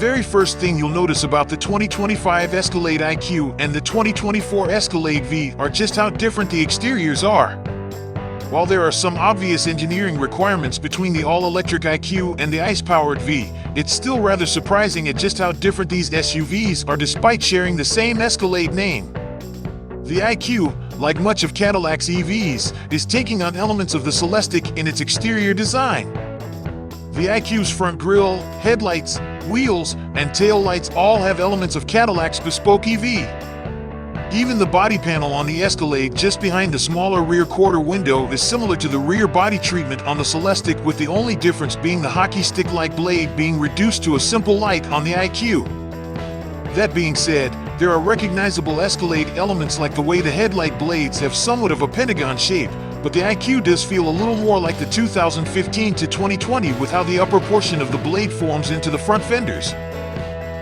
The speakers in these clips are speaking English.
very first thing you'll notice about the 2025 Escalade IQ and the 2024 Escalade V are just how different the exteriors are. While there are some obvious engineering requirements between the all-electric IQ and the ICE-powered V, it's still rather surprising at just how different these SUVs are despite sharing the same Escalade name. The IQ, like much of Cadillac's EVs, is taking on elements of the Celestiq in its exterior design. The IQ's front grille, headlights, wheels, and tail lights all have elements of Cadillac's bespoke EV. Even the body panel on the Escalade just behind the smaller rear quarter window is similar to the rear body treatment on the Celestiq, with the only difference being the hockey stick-like blade being reduced to a simple light on the IQ. That being said, there are recognizable Escalade elements like the way the headlight blades have somewhat of a pentagon shape, but the IQ does feel a little more like the 2015 to 2020 with how the upper portion of the blade forms into the front fenders.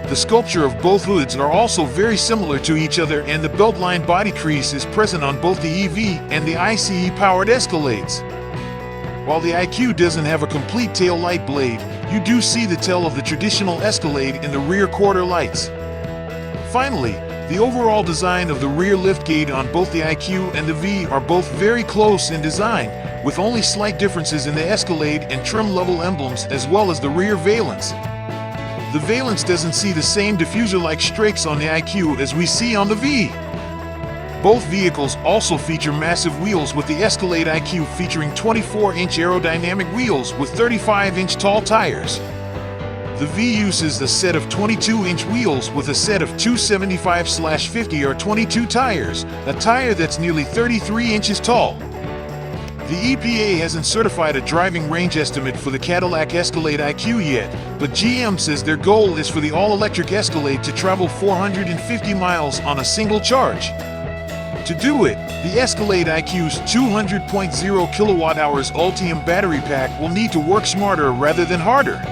The sculpture of both hoods are also very similar to each other, and the belt-lined body crease is present on both the EV and the ICE-powered Escalades. While the IQ doesn't have a complete tail light blade, you do see the tail of the traditional Escalade in the rear quarter lights. Finally, the overall design of the rear liftgate on both the IQ and the V are both very close in design, with only slight differences in the Escalade and trim level emblems as well as the rear valence. The valence doesn't see the same diffuser-like strakes on the IQ as we see on the V. Both vehicles also feature massive wheels, with the Escalade IQ featuring 24-inch aerodynamic wheels with 35-inch tall tires. The V uses a set of 22-inch wheels with a set of 275/50 or 22 tires, a tire that's nearly 33 inches tall. The EPA hasn't certified a driving range estimate for the Cadillac Escalade IQ yet, but GM says their goal is for the all-electric Escalade to travel 450 miles on a single charge. To do it, the Escalade IQ's 200.0 kilowatt-hours Ultium battery pack will need to work smarter rather than harder.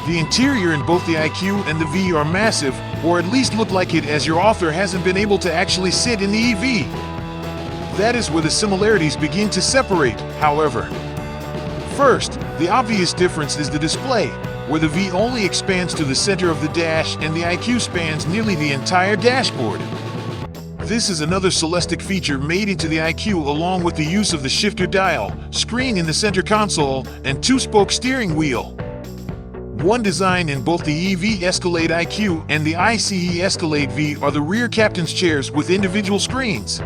The interior in both the IQ and the V are massive, or at least look like it, as your author hasn't been able to actually sit in the EV. That is where the similarities begin to separate, however. First, the obvious difference is the display, where the V only expands to the center of the dash and the IQ spans nearly the entire dashboard. This is another Celestiq feature made into the IQ, along with the use of the shifter dial, screen in the center console, and two-spoke steering wheel. One design in both the EV Escalade IQ and the ICE Escalade V are the rear captain's chairs with individual screens.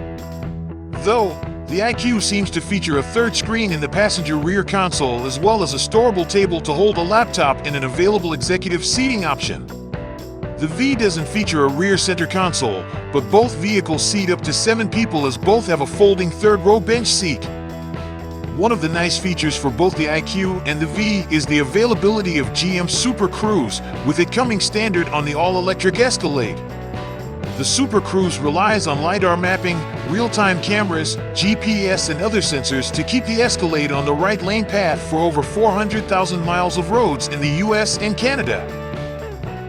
Though, the IQ seems to feature a third screen in the passenger rear console, as well as a storable table to hold a laptop and an available executive seating option. The V doesn't feature a rear center console, but both vehicles seat up to 7 people, as both have a folding third-row bench seat. One of the nice features for both the IQ and the V is the availability of GM's Super Cruise, with it coming standard on the all-electric Escalade. The Super Cruise relies on LiDAR mapping, real-time cameras, GPS, and other sensors to keep the Escalade on the right lane path for over 400,000 miles of roads in the US and Canada.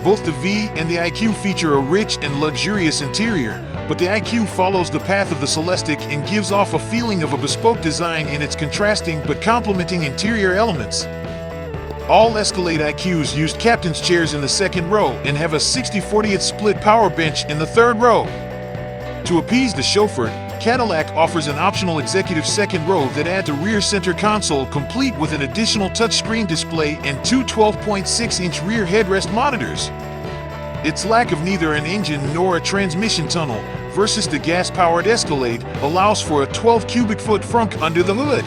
Both the V and the IQ feature a rich and luxurious interior, but the IQ follows the path of the Celestiq and gives off a feeling of a bespoke design in its contrasting but complementing interior elements. All Escalade IQs used captain's chairs in the second row and have a 60/40 split power bench in the third row. To appease the chauffeur, Cadillac offers an optional executive second row that adds a rear center console complete with an additional touchscreen display and two 12.6-inch rear headrest monitors. Its lack of neither an engine nor a transmission tunnel versus the gas-powered Escalade allows for a 12 cubic foot frunk under the hood.